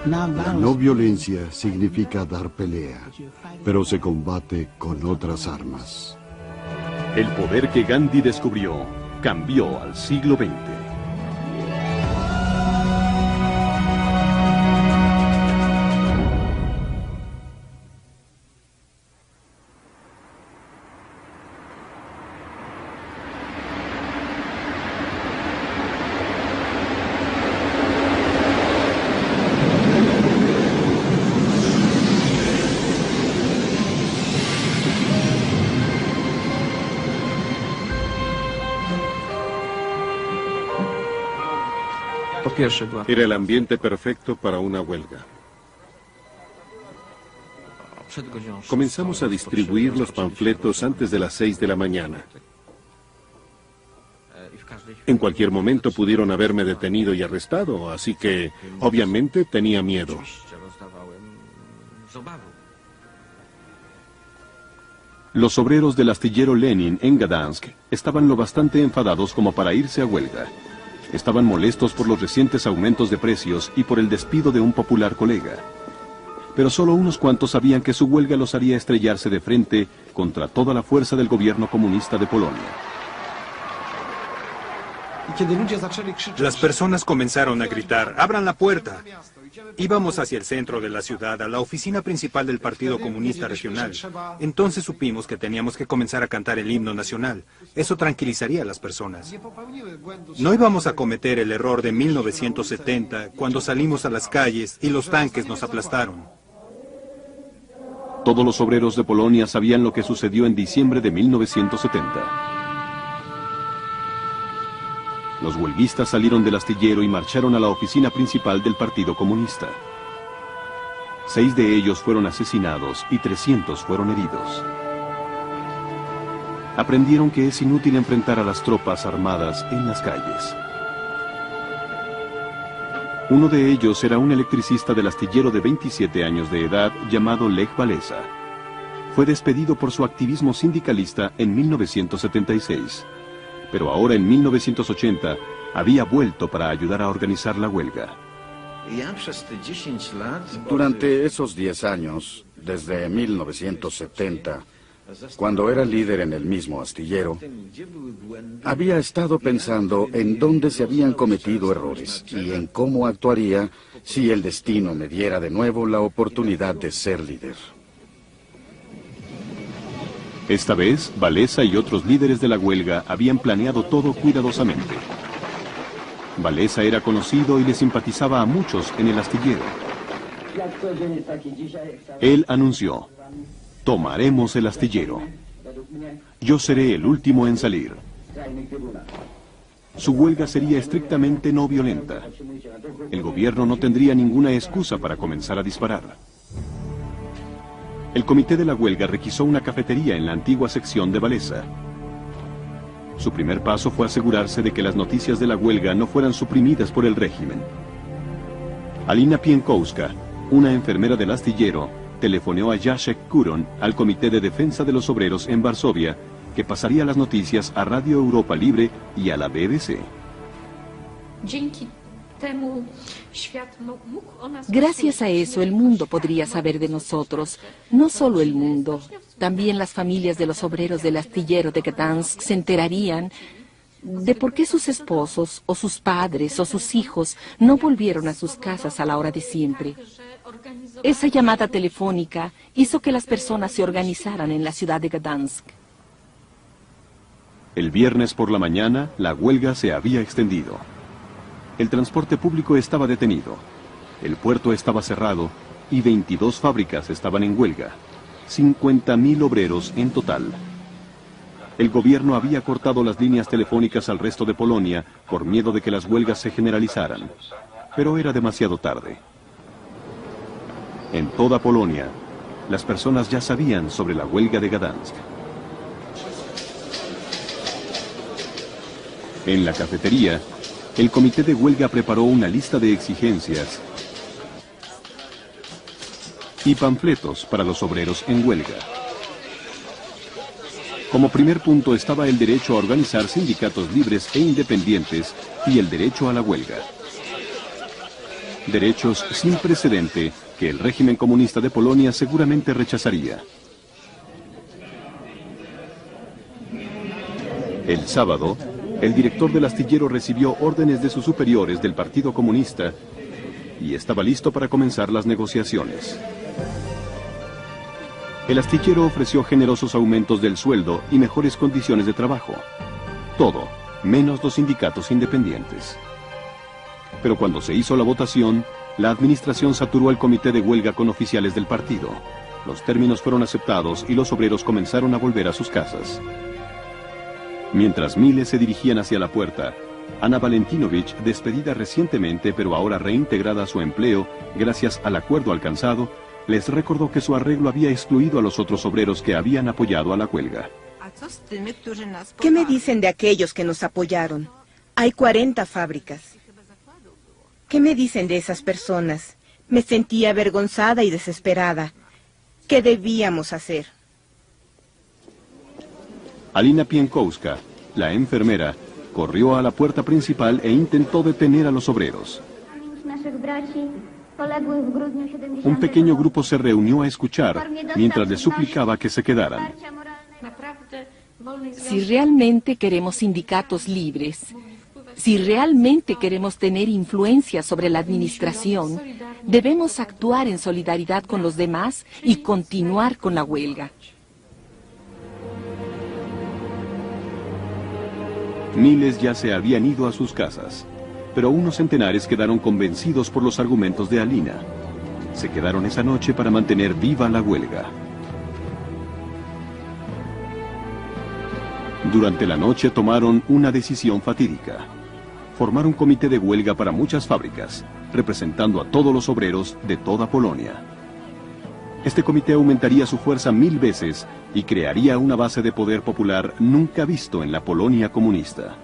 La no violencia significa dar pelea, pero se combate con otras armas. El poder que Gandhi descubrió cambió al siglo XX. Era el ambiente perfecto para una huelga. Comenzamos a distribuir los panfletos antes de las 6 de la mañana. En cualquier momento pudieron haberme detenido y arrestado, así que, obviamente, tenía miedo. Los obreros del astillero Lenin en Gdansk estaban lo bastante enfadados como para irse a huelga. Estaban molestos por los recientes aumentos de precios y por el despido de un popular colega. Pero solo unos cuantos sabían que su huelga los haría estrellarse de frente contra toda la fuerza del gobierno comunista de Polonia. Las personas comenzaron a gritar: ¡abran la puerta! Íbamos hacia el centro de la ciudad, a la oficina principal del Partido Comunista Regional. Entonces supimos que teníamos que comenzar a cantar el himno nacional. Eso tranquilizaría a las personas. No íbamos a cometer el error de 1970, cuando salimos a las calles y los tanques nos aplastaron. Todos los obreros de Polonia sabían lo que sucedió en diciembre de 1970. Los huelguistas salieron del astillero y marcharon a la oficina principal del Partido Comunista. 6 de ellos fueron asesinados y 300 fueron heridos. Aprendieron que es inútil enfrentar a las tropas armadas en las calles. Uno de ellos era un electricista del astillero de 27 años de edad llamado Lech Walesa. Fue despedido por su activismo sindicalista en 1976. Pero ahora en 1980 había vuelto para ayudar a organizar la huelga. Durante esos 10 años, desde 1970, cuando era líder en el mismo astillero, había estado pensando en dónde se habían cometido errores y en cómo actuaría si el destino me diera de nuevo la oportunidad de ser líder. Esta vez, Walesa y otros líderes de la huelga habían planeado todo cuidadosamente. Walesa era conocido y le simpatizaba a muchos en el astillero. Él anunció: tomaremos el astillero. Yo seré el último en salir. Su huelga sería estrictamente no violenta. El gobierno no tendría ninguna excusa para comenzar a disparar. El comité de la huelga requisó una cafetería en la antigua sección de Walesa. Su primer paso fue asegurarse de que las noticias de la huelga no fueran suprimidas por el régimen. Alina Pienkowska, una enfermera del astillero, telefoneó a Jacek Kuron, al Comité de Defensa de los Obreros en Varsovia, que pasaría las noticias a Radio Europa Libre y a la BBC. Gracias a eso, el mundo podría saber de nosotros. No solo el mundo, también las familias de los obreros del astillero de Gdansk se enterarían de por qué sus esposos, o sus padres, o sus hijos no volvieron a sus casas a la hora de siempre. Esa llamada telefónica hizo que las personas se organizaran en la ciudad de Gdansk. El viernes por la mañana, la huelga se había extendido. El transporte público estaba detenido, el puerto estaba cerrado y 22 fábricas estaban en huelga, 50.000 obreros en total. El gobierno había cortado las líneas telefónicas al resto de Polonia por miedo de que las huelgas se generalizaran, pero era demasiado tarde. En toda Polonia, las personas ya sabían sobre la huelga de Gdansk. En la cafetería, el comité de huelga preparó una lista de exigencias y panfletos para los obreros en huelga. Como primer punto estaba el derecho a organizar sindicatos libres e independientes y el derecho a la huelga. derechos sin precedente que el régimen comunista de Polonia seguramente rechazaría. El sábado, el director del astillero recibió órdenes de sus superiores del Partido Comunista y estaba listo para comenzar las negociaciones. El astillero ofreció generosos aumentos del sueldo y mejores condiciones de trabajo. Todo, menos los sindicatos independientes. Pero cuando se hizo la votación, la administración saturó al comité de huelga con oficiales del partido. Los términos fueron aceptados y los obreros comenzaron a volver a sus casas. Mientras miles se dirigían hacia la puerta, Ana Valentinovich, despedida recientemente pero ahora reintegrada a su empleo gracias al acuerdo alcanzado, les recordó que su arreglo había excluido a los otros obreros que habían apoyado a la huelga. ¿Qué me dicen de aquellos que nos apoyaron? Hay 40 fábricas. ¿Qué me dicen de esas personas? Me sentía avergonzada y desesperada. ¿Qué debíamos hacer? Alina Pienkowska, la enfermera, corrió a la puerta principal e intentó detener a los obreros. Un pequeño grupo se reunió a escuchar mientras les suplicaba que se quedaran. Si realmente queremos sindicatos libres, si realmente queremos tener influencia sobre la administración, debemos actuar en solidaridad con los demás y continuar con la huelga. Miles ya se habían ido a sus casas, pero unos centenares quedaron convencidos por los argumentos de Alina. Se quedaron esa noche para mantener viva la huelga. Durante la noche tomaron una decisión fatídica. Formar un comité de huelga para muchas fábricas, representando a todos los obreros de toda Polonia. Este comité aumentaría su fuerza 1000 veces y crearía una base de poder popular nunca visto en la Polonia comunista.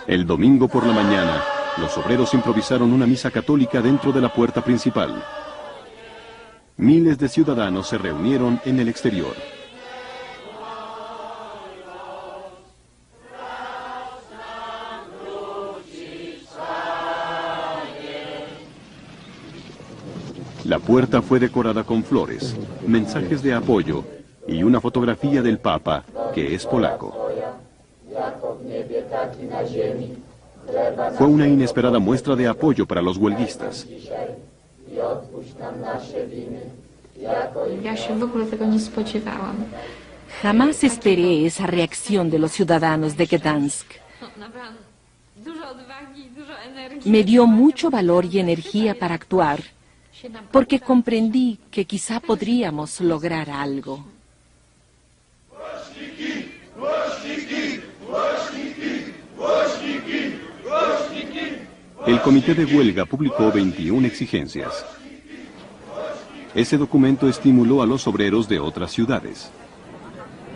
El domingo por la mañana, los obreros improvisaron una misa católica dentro de la puerta principal. Miles de ciudadanos se reunieron en el exterior. La puerta fue decorada con flores, mensajes de apoyo y una fotografía del Papa, que es polaco. Fue una inesperada muestra de apoyo para los huelguistas. Jamás esperé esa reacción de los ciudadanos de Gdansk. Me dio mucho valor y energía para actuar, porque comprendí que quizá podríamos lograr algo. El comité de huelga publicó 21 exigencias. Ese documento estimuló a los obreros de otras ciudades.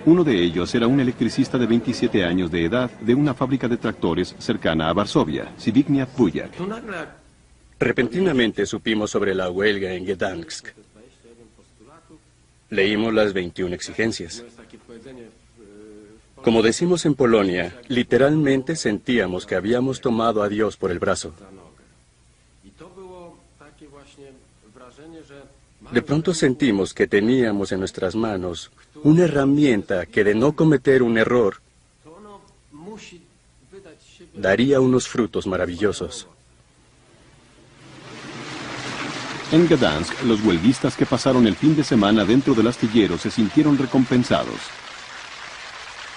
Uno de ellos era un electricista de 27 años de edad de una fábrica de tractores cercana a Varsovia, Zbigniew Bujak. Repentinamente supimos sobre la huelga en Gdansk. Leímos las 21 exigencias. Como decimos en Polonia, literalmente sentíamos que habíamos tomado a Dios por el brazo. De pronto sentimos que teníamos en nuestras manos una herramienta que, de no cometer un error, daría unos frutos maravillosos. En Gdansk, los huelguistas que pasaron el fin de semana dentro del astillero se sintieron recompensados.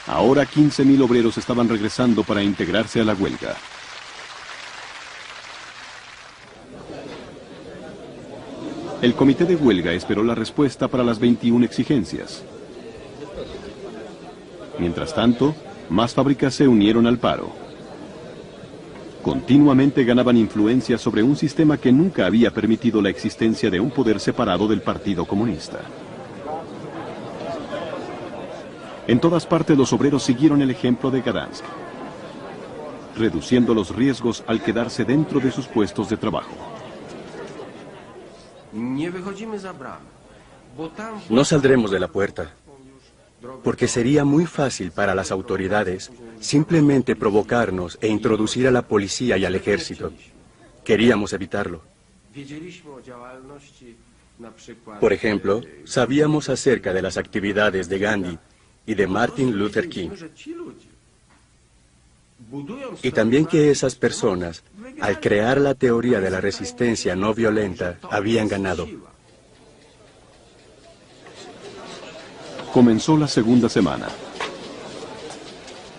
Ahora 15.000 obreros estaban regresando para integrarse a la huelga. El comité de huelga esperó la respuesta para las 21 exigencias. Mientras tanto, más fábricas se unieron al paro. Continuamente ganaban influencia sobre un sistema que nunca había permitido la existencia de un poder separado del Partido Comunista. En todas partes los obreros siguieron el ejemplo de Gdansk, reduciendo los riesgos al quedarse dentro de sus puestos de trabajo. No saldremos de la puerta. porque sería muy fácil para las autoridades simplemente provocarnos e introducir a la policía y al ejército. Queríamos evitarlo. Por ejemplo, sabíamos acerca de las actividades de Gandhi y de Martin Luther King. Y también que esas personas, al crear la teoría de la resistencia no violenta, habían ganado. Comenzó la segunda semana.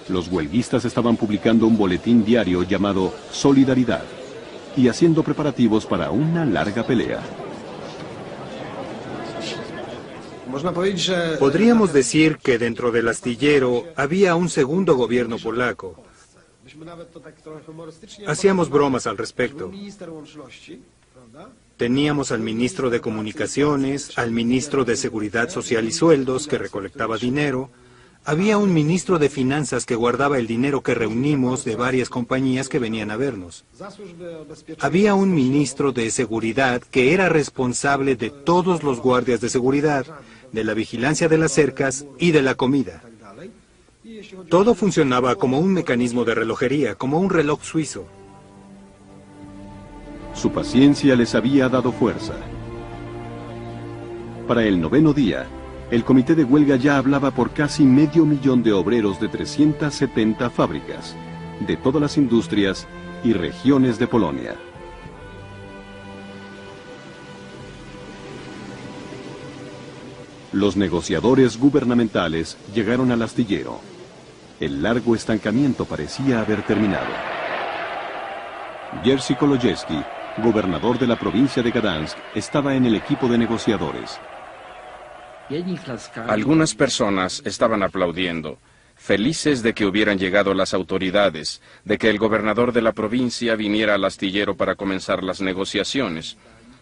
Los huelguistas estaban publicando un boletín diario llamado Solidaridad y haciendo preparativos para una larga pelea. Podríamos decir que dentro del astillero había un segundo gobierno polaco. Hacíamos bromas al respecto. Teníamos al ministro de Comunicaciones, al ministro de Seguridad Social y Sueldos, que recolectaba dinero. Había un ministro de Finanzas que guardaba el dinero que reunimos de varias compañías que venían a vernos. Había un ministro de Seguridad que era responsable de todos los guardias de seguridad, de la vigilancia de las cercas y de la comida. Todo funcionaba como un mecanismo de relojería, como un reloj suizo. Su paciencia les había dado fuerza. Para el 9º día, el comité de huelga ya hablaba por casi 500.000 de obreros de 370 fábricas, de todas las industrias y regiones de Polonia. Los negociadores gubernamentales llegaron al astillero. El largo estancamiento parecía haber terminado. Jerzy Kolodziejski, gobernador de la provincia de Gdansk, estaba en el equipo de negociadores. Algunas personas estaban aplaudiendo, felices de que hubieran llegado las autoridades, de que el gobernador de la provincia viniera al astillero para comenzar las negociaciones.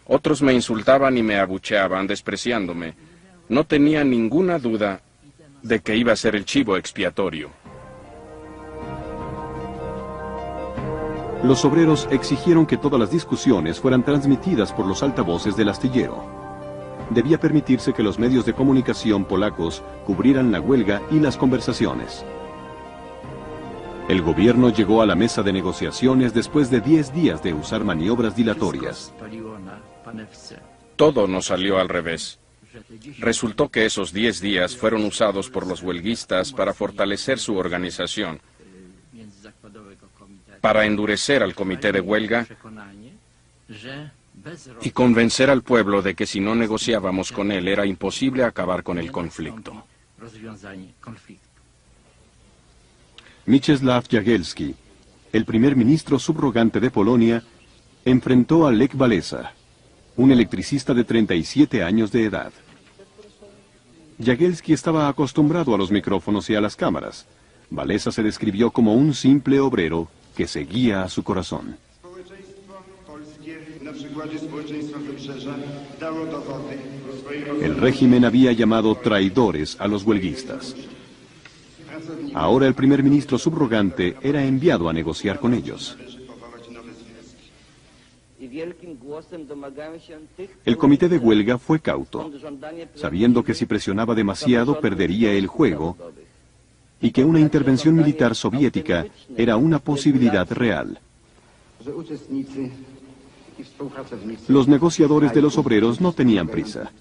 Otros me insultaban y me abucheaban, despreciándome. No tenía ninguna duda de que iba a ser el chivo expiatorio. Los obreros exigieron que todas las discusiones fueran transmitidas por los altavoces del astillero. Debía permitirse que los medios de comunicación polacos cubrieran la huelga y las conversaciones. El gobierno llegó a la mesa de negociaciones después de 10 días de usar maniobras dilatorias. Todo nos salió al revés. Resultó que esos 10 días fueron usados por los huelguistas para fortalecer su organización, para endurecer al comité de huelga y convencer al pueblo de que si no negociábamos con él era imposible acabar con el conflicto. Mieczysław Jagielski, el primer ministro subrogante de Polonia, enfrentó a Lech Walesa, un electricista de 37 años de edad. Jagielski estaba acostumbrado a los micrófonos y a las cámaras. Walesa se describió como un simple obrero que seguía a su corazón. El régimen había llamado traidores a los huelguistas. Ahora el primer ministro subrogante era enviado a negociar con ellos. El comité de huelga fue cauto, sabiendo que si presionaba demasiado perdería el juego y que una intervención militar soviética era una posibilidad real. Los negociadores de los obreros no tenían prisa.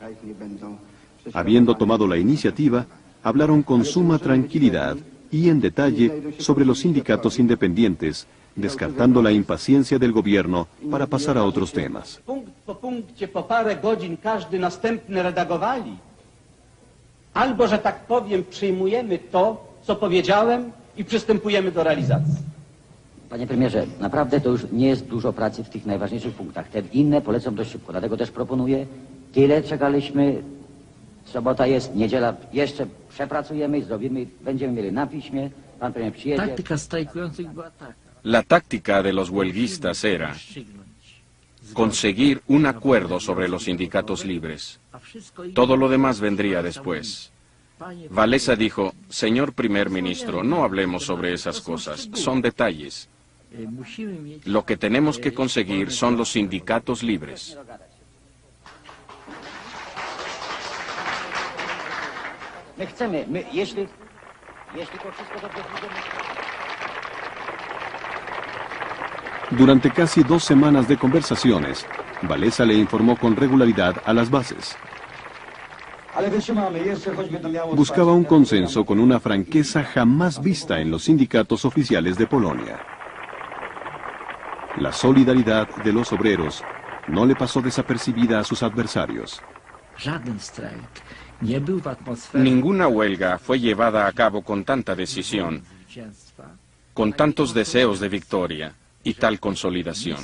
Habiendo tomado la iniciativa, hablaron con suma tranquilidad y en detalle sobre los sindicatos independientes, descartando la impaciencia del gobierno para pasar a otros temas. Po punkcie po parę godzin każdy następny redagowali. Albo, że tak powiem, przyjmujemy to, co powiedziałem i przystępujemy do realizacji. Panie premierze, naprawdę to już nie jest dużo pracy w tych najważniejszych punktach. Te inne polecą dość szybko, dlatego też proponuję, tyle czekaliśmy, sobota jest, niedziela jeszcze przepracujemy i zrobimy, będziemy mieli na piśmie, pan premier przyjedzie. Taktyka strajkujących była taka. La táctica de los huelguistas era conseguir un acuerdo sobre los sindicatos libres. Todo lo demás vendría después. Walesa dijo, señor primer ministro, no hablemos sobre esas cosas, son detalles. Lo que tenemos que conseguir son los sindicatos libres. My chcemy, jeśli to wszystko dobrze pójdzie... Durante casi 2 semanas de conversaciones, Walesa le informó con regularidad a las bases. Buscaba un consenso con una franqueza jamás vista en los sindicatos oficiales de Polonia. La solidaridad de los obreros no le pasó desapercibida a sus adversarios. Ninguna huelga fue llevada a cabo con tanta decisión, con tantos deseos de victoria y tal consolidación,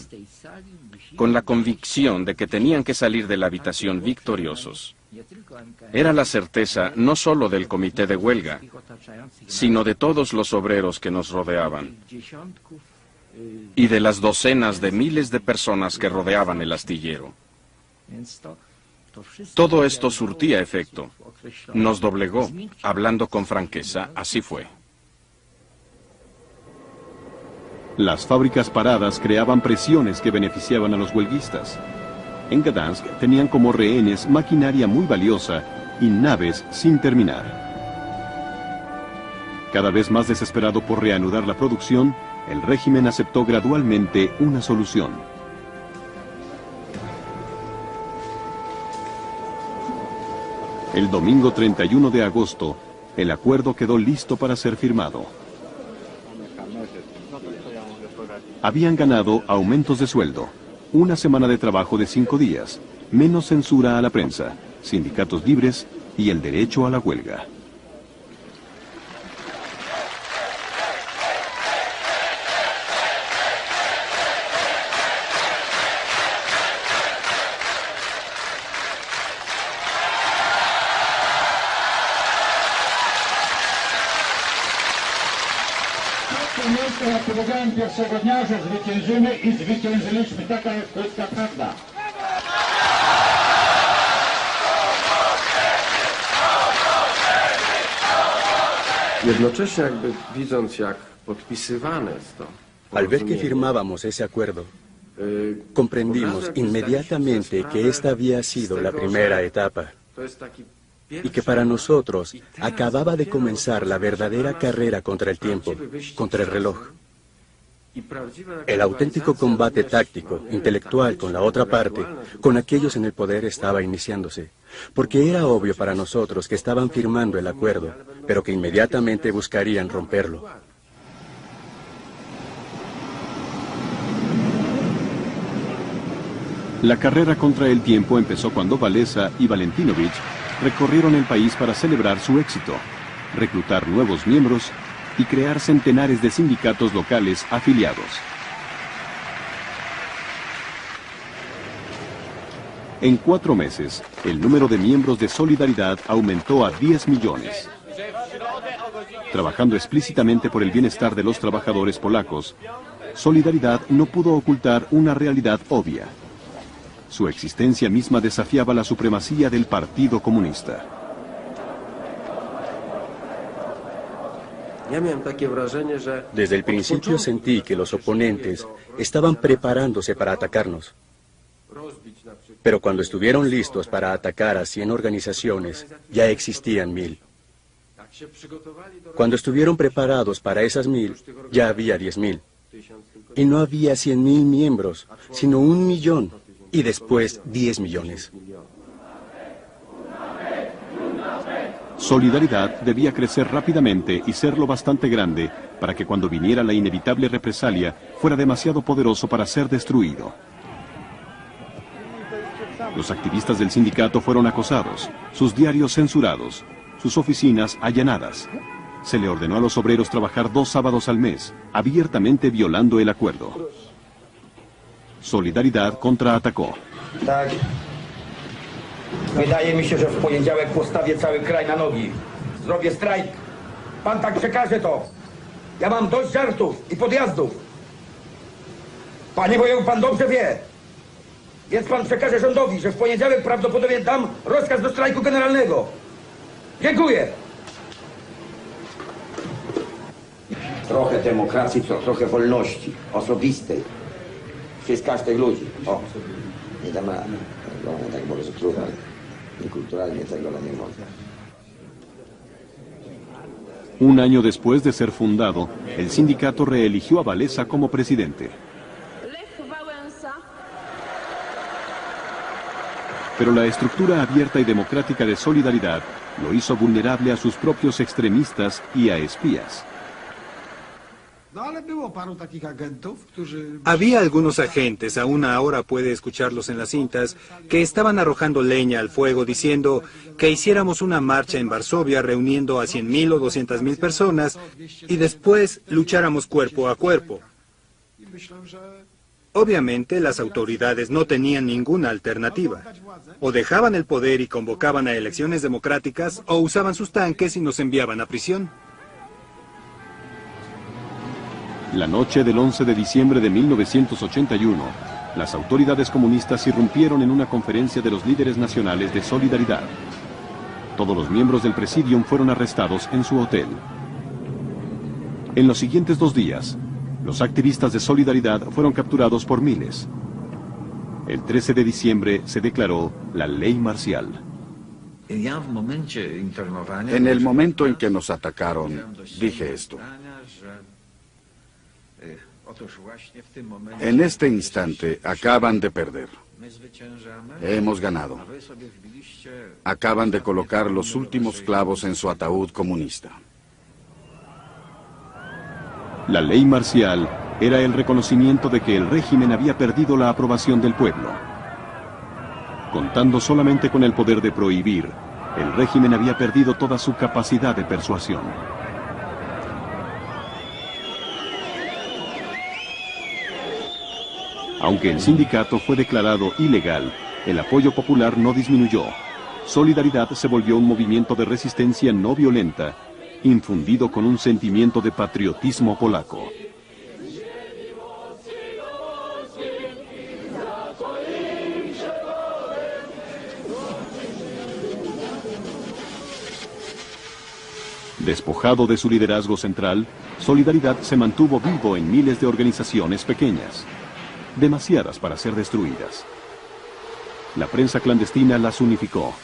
con la convicción de que tenían que salir de la habitación victoriosos. Era la certeza no solo del comité de huelga, sino de todos los obreros que nos rodeaban y de las docenas de miles de personas que rodeaban el astillero. Todo esto surtía efecto. Nos doblegó. Hablando con franqueza, así fue. Las fábricas paradas creaban presiones que beneficiaban a los huelguistas. En Gdansk tenían como rehenes maquinaria muy valiosa y naves sin terminar. Cada vez más desesperado por reanudar la producción, el régimen aceptó gradualmente una solución. El domingo 31 de agosto, el acuerdo quedó listo para ser firmado. Habían ganado aumentos de sueldo, una semana de trabajo de 5 días, menos censura a la prensa, sindicatos libres y el derecho a la huelga. Jak powiedziałem pierwszego dnia, że zwyciężymy i zwyciężyliśmy. Taka jest polska prawda. Jednocześnie jakby widząc, jak podpisywane jest to. Al ver que firmábamos ese acuerdo, comprendimos inmediatamente que esta había sido la primera etapa y que para nosotros acababa de comenzar la verdadera carrera contra el tiempo, contra el reloj. El auténtico combate táctico, intelectual con la otra parte, con aquellos en el poder estaba iniciándose, porque era obvio para nosotros que estaban firmando el acuerdo, pero que inmediatamente buscarían romperlo. La carrera contra el tiempo empezó cuando Walesa y Valentinovich recorrieron el país para celebrar su éxito, reclutar nuevos miembros y crear centenares de sindicatos locales afiliados. En 4 meses, el número de miembros de Solidaridad aumentó a 10 millones. Trabajando explícitamente por el bienestar de los trabajadores polacos, Solidaridad no pudo ocultar una realidad obvia. Su existencia misma desafiaba la supremacía del Partido Comunista. Desde el principio sentí que los oponentes estaban preparándose para atacarnos. Pero cuando estuvieron listos para atacar a 100 organizaciones, ya existían 1000. Cuando estuvieron preparados para esas 1000, ya había 10.000. Y no había 100.000 miembros, sino 1 millón, y después 10 millones. Solidaridad debía crecer rápidamente y ser lo bastante grande para que cuando viniera la inevitable represalia fuera demasiado poderoso para ser destruido. Los activistas del sindicato fueron acosados, sus diarios censurados, sus oficinas allanadas. Se le ordenó a los obreros trabajar 2 sábados al mes, abiertamente violando el acuerdo. Solidaridad contraatacó. Tak. Wydaje mi się, że w poniedziałek postawię cały kraj na nogi. Zrobię strajk. Pan tak przekaże to. Ja mam dość żartów i podjazdów. Panie wojewu, pan dobrze wie. Więc pan przekaże rządowi, że w poniedziałek prawdopodobnie dam rozkaz do strajku generalnego. Dziękuję. Trochę demokracji, trochę wolności osobistej. Przez każdych ludzi. O, nie dam rady. Tak może trudno. Niekulturalnie tego nie można. Un año después de ser fundado, el sindicato reeligió a Walesa como presidente. Pero la estructura abierta y democrática de Solidaridad lo hizo vulnerable a sus propios extremistas y a espías. Había algunos agentes, aún ahora puede escucharlos en las cintas, que estaban arrojando leña al fuego diciendo que hiciéramos una marcha en Varsovia reuniendo a 100.000 o 200.000 personas y después lucháramos cuerpo a cuerpo. Obviamente las autoridades no tenían ninguna alternativa. O dejaban el poder y convocaban a elecciones democráticas o usaban sus tanques y nos enviaban a prisión. La noche del 11 de diciembre de 1981, las autoridades comunistas irrumpieron en una conferencia de los líderes nacionales de Solidaridad. Todos los miembros del Presidium fueron arrestados en su hotel. En los siguientes 2 días, los activistas de Solidaridad fueron capturados por miles. El 13 de diciembre se declaró la ley marcial. En el momento en que nos atacaron, dije esto. En este instante acaban de perder. Hemos ganado. Acaban de colocar los últimos clavos en su ataúd comunista. La ley marcial era el reconocimiento de que el régimen había perdido la aprobación del pueblo. Contando solamente con el poder de prohibir, el régimen había perdido toda su capacidad de persuasión. Aunque el sindicato fue declarado ilegal, el apoyo popular no disminuyó. Solidaridad se volvió un movimiento de resistencia no violenta, infundido con un sentimiento de patriotismo polaco. Despojado de su liderazgo central, Solidaridad se mantuvo vivo en miles de organizaciones pequeñas, demasiadas para ser destruidas. La prensa clandestina las unificó.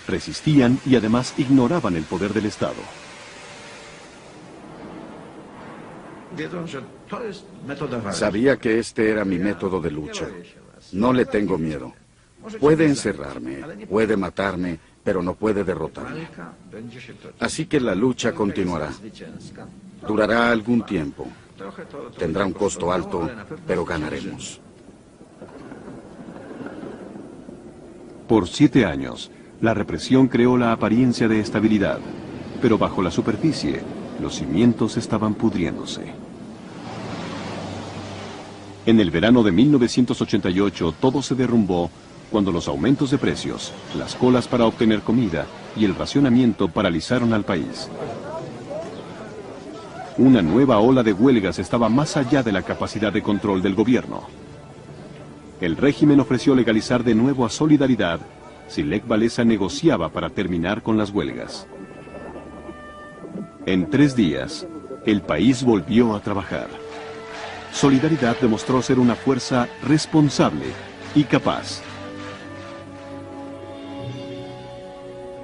Resistían y además ignoraban el poder del Estado. Sabía que este era mi método de lucha. No le tengo miedo. Puede encerrarme, puede matarme, pero no puede derrotarme. Así que la lucha continuará. Durará algún tiempo. Tendrá un costo alto, pero ganaremos. Por 7 años, la represión creó la apariencia de estabilidad, pero bajo la superficie, los cimientos estaban pudriéndose. En el verano de 1988, todo se derrumbó cuando los aumentos de precios, las colas para obtener comida y el racionamiento paralizaron al país. Una nueva ola de huelgas estaba más allá de la capacidad de control del gobierno. El régimen ofreció legalizar de nuevo a Solidaridad si Lech Walesa negociaba para terminar con las huelgas. En 3 días, el país volvió a trabajar. Solidaridad demostró ser una fuerza responsable y capaz.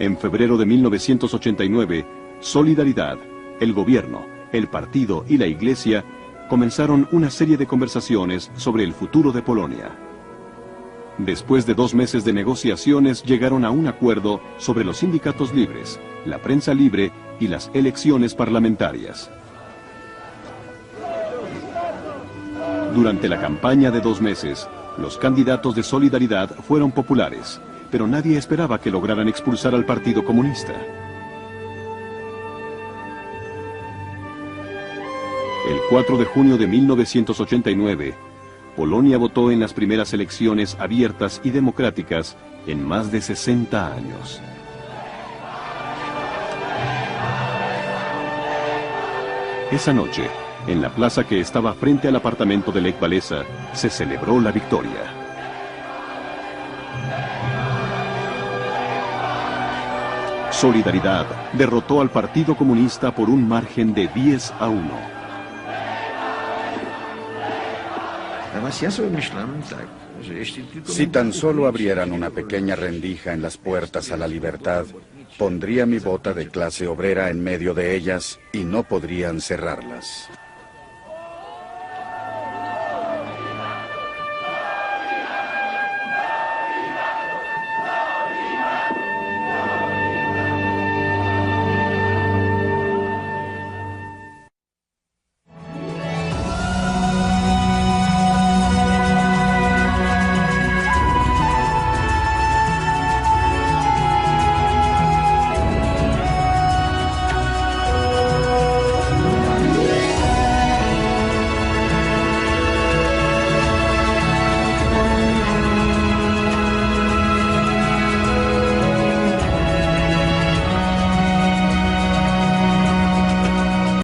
En febrero de 1989, Solidaridad, el gobierno, el partido y la iglesia comenzaron una serie de conversaciones sobre el futuro de Polonia. Después de 2 meses de negociaciones, llegaron a un acuerdo sobre los sindicatos libres, la prensa libre y las elecciones parlamentarias. Durante la campaña de 2 meses, los candidatos de Solidaridad fueron populares, pero nadie esperaba que lograran expulsar al Partido Comunista. El 4 de junio de 1989, Polonia votó en las primeras elecciones abiertas y democráticas en más de 60 años. Esa noche, en la plaza que estaba frente al apartamento de Lech Walesa, se celebró la victoria. Solidaridad derrotó al Partido Comunista por un margen de 10-1. Si tan solo abrieran una pequeña rendija en las puertas a la libertad, pondría mi bota de clase obrera en medio de ellas y no podrían cerrarlas.